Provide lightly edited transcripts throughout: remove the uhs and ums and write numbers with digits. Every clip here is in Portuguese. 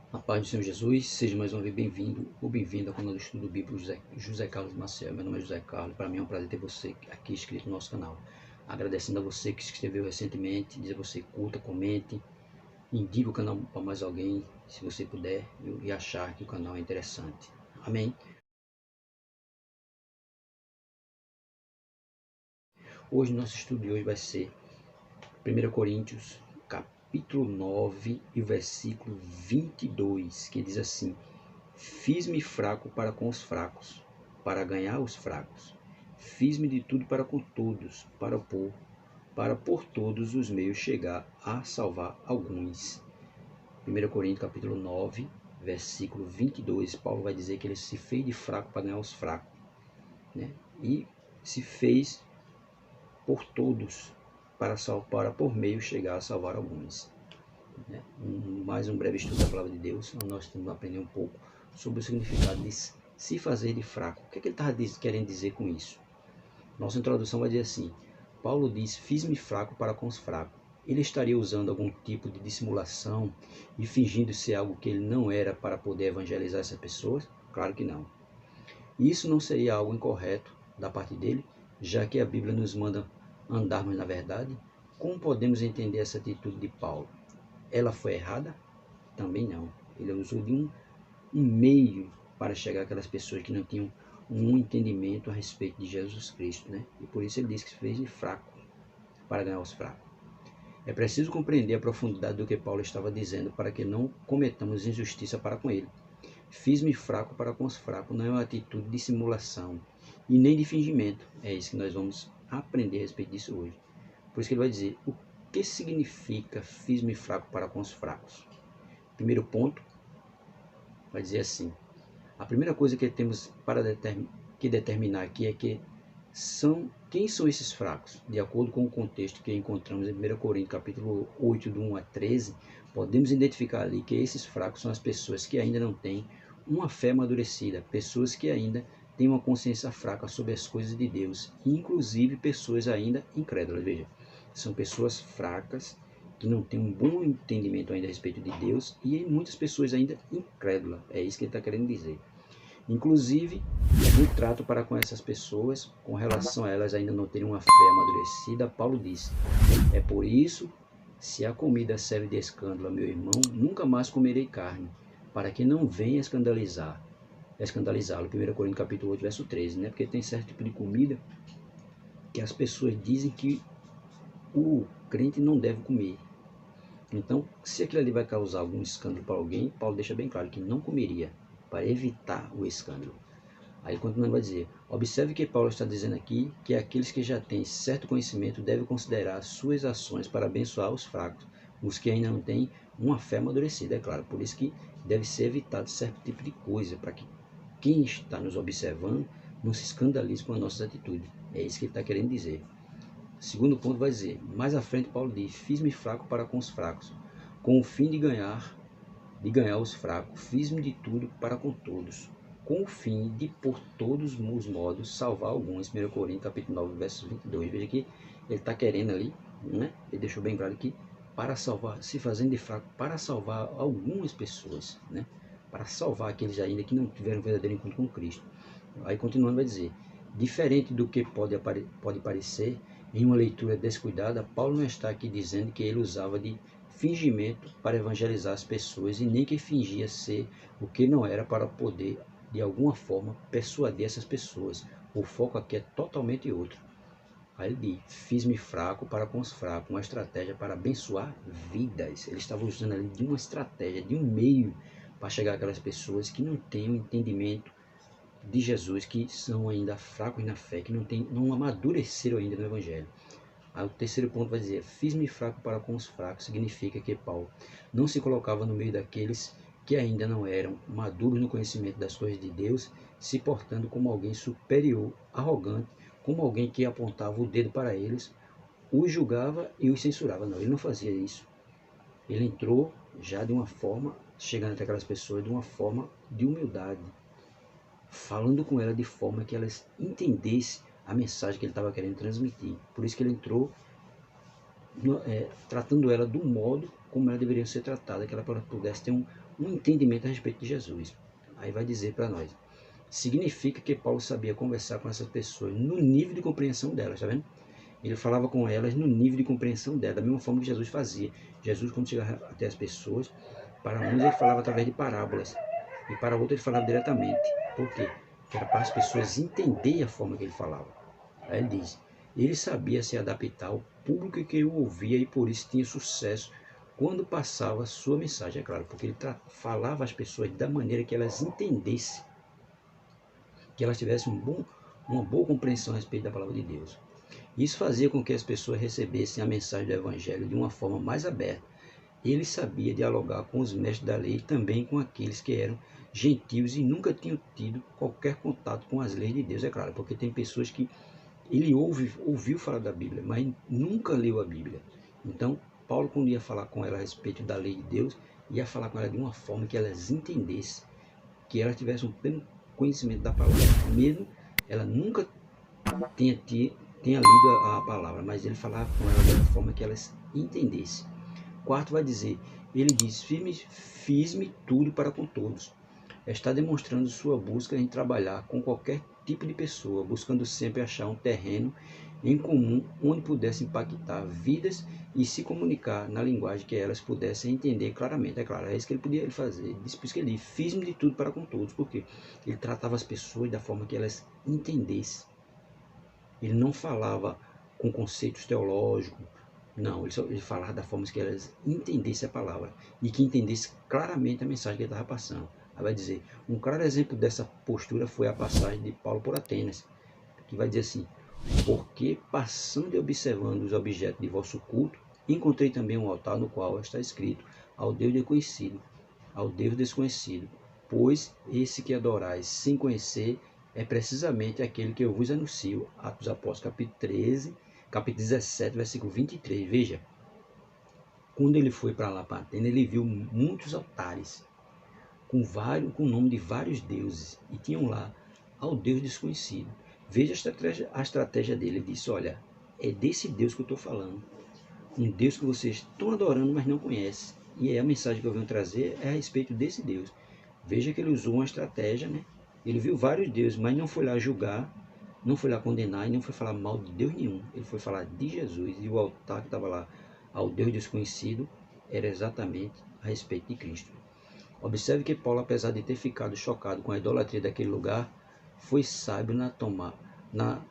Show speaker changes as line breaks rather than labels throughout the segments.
A paz do Senhor Jesus, seja mais uma vez bem-vindo ou bem-vinda ao canal do Estudo Bíblico José Carlos Maciel. Meu nome é José Carlos, para mim é um prazer ter você aqui inscrito no nosso canal. Agradecendo a você que se inscreveu recentemente, dizer a você curta, comente, indique o canal para mais alguém, se você puder, e achar que o canal é interessante. Amém? Hoje, nosso estudo de hoje vai ser 1 Coríntios, capítulo 9 e versículo 22, que diz assim: Fiz-me fraco para com os fracos, para ganhar os fracos. Fiz-me de tudo para com todos, para por todos os meios chegar a salvar alguns. 1 Coríntios capítulo 9, versículo 22, Paulo vai dizer que ele se fez de fraco para ganhar os fracos, né? E se fez por todos, para por meio chegar a salvar alguns. Mais um breve estudo da palavra de Deus, onde nós temos que aprender um pouco sobre o significado de se fazer de fraco. O que é que ele estava querendo dizer com isso? Nossa introdução vai dizer assim: Paulo diz: fiz-me fraco para com os fracos. Ele estaria usando algum tipo de dissimulação e fingindo ser algo que ele não era para poder evangelizar essas pessoas? Claro que não. Isso não seria algo incorreto da parte dele, já que a Bíblia nos manda andarmos na verdade. Como podemos entender essa atitude de Paulo? Ela foi errada? Também não. Ele usou de um meio para chegar àquelas pessoas que não tinham um entendimento a respeito de Jesus Cristo, né? E por isso ele diz que se fez de fraco para ganhar os fracos. É preciso compreender a profundidade do que Paulo estava dizendo para que não cometamos injustiça para com ele. Fiz-me fraco para com os fracos não é uma atitude de simulação e nem de fingimento. É isso que nós vamos aprender a respeito disso hoje. Por isso que ele vai dizer: o que significa fiz-me fraco para com os fracos? Primeiro ponto, vai dizer assim: a primeira coisa que temos para determinar aqui é quem são esses fracos. De acordo com o contexto que encontramos em 1 Coríntios capítulo 8, do 1 a 13, podemos identificar ali que esses fracos são as pessoas que ainda não têm uma fé amadurecida, pessoas que ainda têm uma consciência fraca sobre as coisas de Deus, inclusive pessoas ainda incrédulas. Veja, são pessoas fracas que não têm um bom entendimento ainda a respeito de Deus e muitas pessoas ainda incrédulas. É isso que ele está querendo dizer. Inclusive, no trato para com essas pessoas, com relação a elas ainda não terem uma fé amadurecida, Paulo diz: é por isso, se a comida serve de escândalo a meu irmão, nunca mais comerei carne, para que não venha escandalizá-lo. 1 Coríntios capítulo 8, verso 13, né? Porque tem certo tipo de comida que as pessoas dizem que o crente não deve comer. Então, se aquilo ali vai causar algum escândalo para alguém, Paulo deixa bem claro que não comeria, para evitar o escândalo. Aí continuando vai dizer: observe que Paulo está dizendo aqui que aqueles que já têm certo conhecimento devem considerar suas ações para abençoar os fracos, os que ainda não têm uma fé amadurecida, é claro. Por isso que deve ser evitado certo tipo de coisa, para que quem está nos observando não se escandalize com as nossas atitudes. É isso que ele está querendo dizer. Segundo ponto vai dizer: mais à frente Paulo diz: fiz-me fraco para com os fracos, com o fim de ganhar os fracos, fiz-me de tudo para com todos, com o fim de por todos os modos salvar alguns. 1 Coríntios capítulo 9, verso 22. Veja que ele está querendo ali, né? Ele deixou bem claro que para salvar, se fazendo de fraco, para salvar algumas pessoas, né? Para salvar aqueles ainda que não tiveram verdadeiro encontro com Cristo. Aí continuando vai dizer: diferente do que pode parecer em uma leitura descuidada, Paulo não está aqui dizendo que ele usava de fingimento para evangelizar as pessoas e nem que fingia ser o que não era para poder, de alguma forma, persuadir essas pessoas. O foco aqui é totalmente outro. Aí ele diz: fiz-me fraco para com os fracos, uma estratégia para abençoar vidas. Ele estava usando ali de uma estratégia, de um meio para chegar àquelas pessoas que não têm um entendimento de Jesus, que são ainda fracos na fé, que não amadureceram ainda no Evangelho. Aí o terceiro ponto vai dizer: fiz-me fraco para com os fracos. Significa que Paulo não se colocava no meio daqueles que ainda não eram maduros no conhecimento das coisas de Deus, se portando como alguém superior, arrogante, como alguém que apontava o dedo para eles, os julgava e os censurava. Não, ele não fazia isso. Ele entrou já de uma forma, chegando até aquelas pessoas de uma forma de humildade, falando com ela de forma que elas entendessem a mensagem que ele estava querendo transmitir. Por isso que ele entrou tratando ela do modo como ela deveria ser tratada, que ela pudesse ter um entendimento a respeito de Jesus. Aí vai dizer para nós, significa que Paulo sabia conversar com essas pessoas no nível de compreensão delas, tá vendo? Ele falava com elas no nível de compreensão delas, da mesma forma que Jesus fazia. Jesus, quando chegava até as pessoas, para uns ele falava através de parábolas, e para outros ele falava diretamente. Por quê? Porque era para as pessoas entenderem a forma que ele falava. Aí ele diz, ele sabia se adaptar ao público que o ouvia e por isso tinha sucesso quando passava a sua mensagem, é claro, porque ele falava às pessoas da maneira que elas entendessem, que elas tivessem uma boa compreensão a respeito da palavra de Deus. Isso fazia com que as pessoas recebessem a mensagem do Evangelho de uma forma mais aberta. Ele sabia dialogar com os mestres da lei e também com aqueles que eram gentios e nunca tinham tido qualquer contato com as leis de Deus, é claro, porque tem pessoas que ele ouviu falar da Bíblia, mas nunca leu a Bíblia. Então, Paulo, quando ia falar com ela a respeito da lei de Deus, ia falar com ela de uma forma que elas entendessem, que elas tivessem um pleno conhecimento da palavra, mesmo ela nunca tenha lido a palavra, mas ele falava com ela de uma forma que elas entendessem. Quarto vai dizer, ele diz, fiz-me tudo para com todos. Está demonstrando sua busca em trabalhar com qualquer tipo de pessoa, buscando sempre achar um terreno em comum onde pudesse impactar vidas e se comunicar na linguagem que elas pudessem entender claramente. É claro, é isso que ele podia fazer. Por isso que ele diz, fiz-me de tudo para com todos, porque ele tratava as pessoas da forma que elas entendessem. Ele não falava com conceitos teológicos, não, ele falava da forma que elas entendessem a palavra e que entendessem claramente a mensagem que ele estava passando. Aí vai dizer, um claro exemplo dessa postura foi a passagem de Paulo por Atenas, que vai dizer assim, porque passando e observando os objetos de vosso culto, encontrei também um altar no qual está escrito, ao Deus desconhecido, ao Deus desconhecido, pois esse que adorais sem conhecer é precisamente aquele que eu vos anuncio. Atos dos Apóstolos, capítulo 13, capítulo 17, versículo 23. Veja, quando ele foi para lá, para Atenas, ele viu muitos altares com o nome de vários deuses, e tinham lá ao Deus desconhecido. Veja a estratégia dele. Ele disse, olha, é desse Deus que eu estou falando, um Deus que vocês estão adorando, mas não conhecem. E a mensagem que eu venho trazer é a respeito desse Deus. Veja que ele usou uma estratégia, né? Ele viu vários deuses, mas não foi lá julgar, não foi lá condenar e não foi falar mal de Deus nenhum. Ele foi falar de Jesus, e o altar que estava lá ao Deus desconhecido era exatamente a respeito de Cristo. Observe que Paulo, apesar de ter ficado chocado com a idolatria daquele lugar, foi sábio na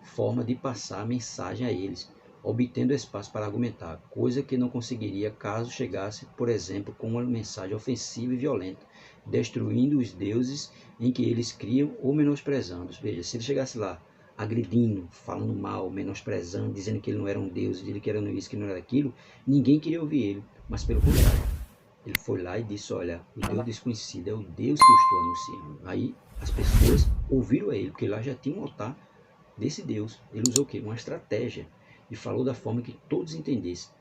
forma de passar a mensagem a eles, obtendo espaço para argumentar, coisa que não conseguiria caso chegasse, por exemplo, com uma mensagem ofensiva e violenta, destruindo os deuses em que eles criam ou menosprezando. Veja, se ele chegasse lá agredindo, falando mal, menosprezando, dizendo que ele não era um deus, dizendo que era isso, que não era aquilo, ninguém queria ouvir ele, mas pelo contrário, ele foi lá e disse, olha, o Deus desconhecido é o Deus que eu estou anunciando. Aí as pessoas ouviram a ele, porque lá já tinha um altar desse Deus. Ele usou o quê? Uma estratégia, e falou da forma que todos entendessem.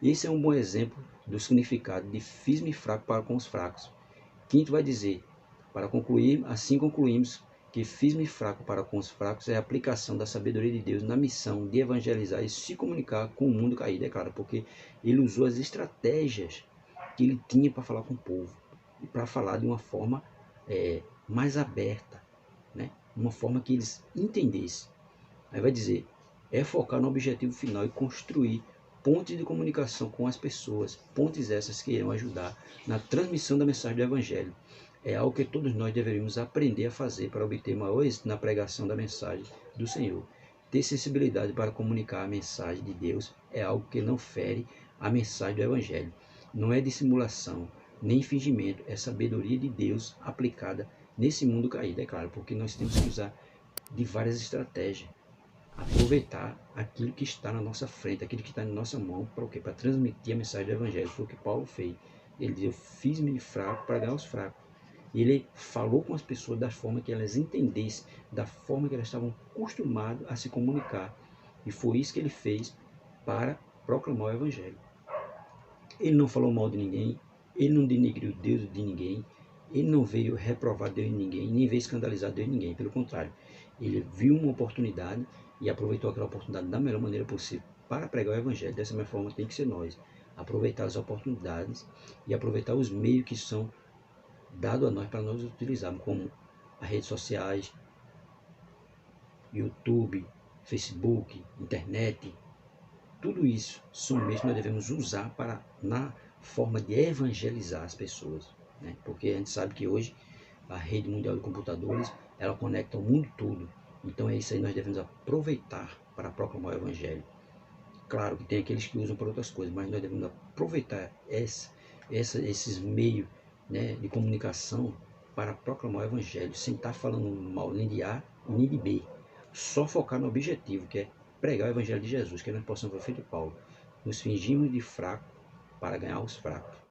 Esse é um bom exemplo do significado de fiz-me fraco para com os fracos. Quinto vai dizer, para concluir, assim concluímos que fiz-me fraco para com os fracos é a aplicação da sabedoria de Deus na missão de evangelizar e se comunicar com o mundo caído, é claro, porque ele usou as estratégias que ele tinha para falar com o povo, e para falar de uma forma mais aberta, né? Uma forma que eles entendessem. Aí vai dizer, é focar no objetivo final e construir pontes de comunicação com as pessoas, pontes essas que irão ajudar na transmissão da mensagem do Evangelho. É algo que todos nós deveríamos aprender a fazer para obter maior êxito na pregação da mensagem do Senhor. Ter sensibilidade para comunicar a mensagem de Deus é algo que não fere a mensagem do Evangelho. Não é dissimulação, nem fingimento, é sabedoria de Deus aplicada nesse mundo caído, é claro, porque nós temos que usar de várias estratégias. Aproveitar aquilo que está na nossa frente, aquilo que está na nossa mão, para o quê? Para transmitir a mensagem do Evangelho. Foi o que Paulo fez. Ele diz, eu fiz-me fraco para ganhar os fracos. Ele falou com as pessoas da forma que elas entendessem, da forma que elas estavam acostumadas a se comunicar. E foi isso que ele fez para proclamar o Evangelho. Ele não falou mal de ninguém, ele não denegriu Deus de ninguém, ele não veio reprovar Deus de ninguém, nem veio escandalizar Deus de ninguém. Pelo contrário, ele viu uma oportunidade e aproveitou aquela oportunidade da melhor maneira possível para pregar o evangelho. Dessa mesma forma tem que ser nós. Aproveitar as oportunidades e aproveitar os meios que são dados a nós para nós utilizarmos, como as redes sociais, YouTube, Facebook, internet. Tudo isso são meios que nós devemos usar na forma de evangelizar as pessoas, né? Porque a gente sabe que hoje a rede mundial de computadores, ela conecta o mundo todo. Então é isso aí que nós devemos aproveitar para proclamar o evangelho. Claro que tem aqueles que usam para outras coisas, mas nós devemos aproveitar esses meios, né, de comunicação para proclamar o evangelho, sem estar falando mal nem de A nem de B. Só focar no objetivo, que é pregar o evangelho de Jesus, que nós possamos, feito Paulo, nos fingimos de fraco para ganhar os fracos.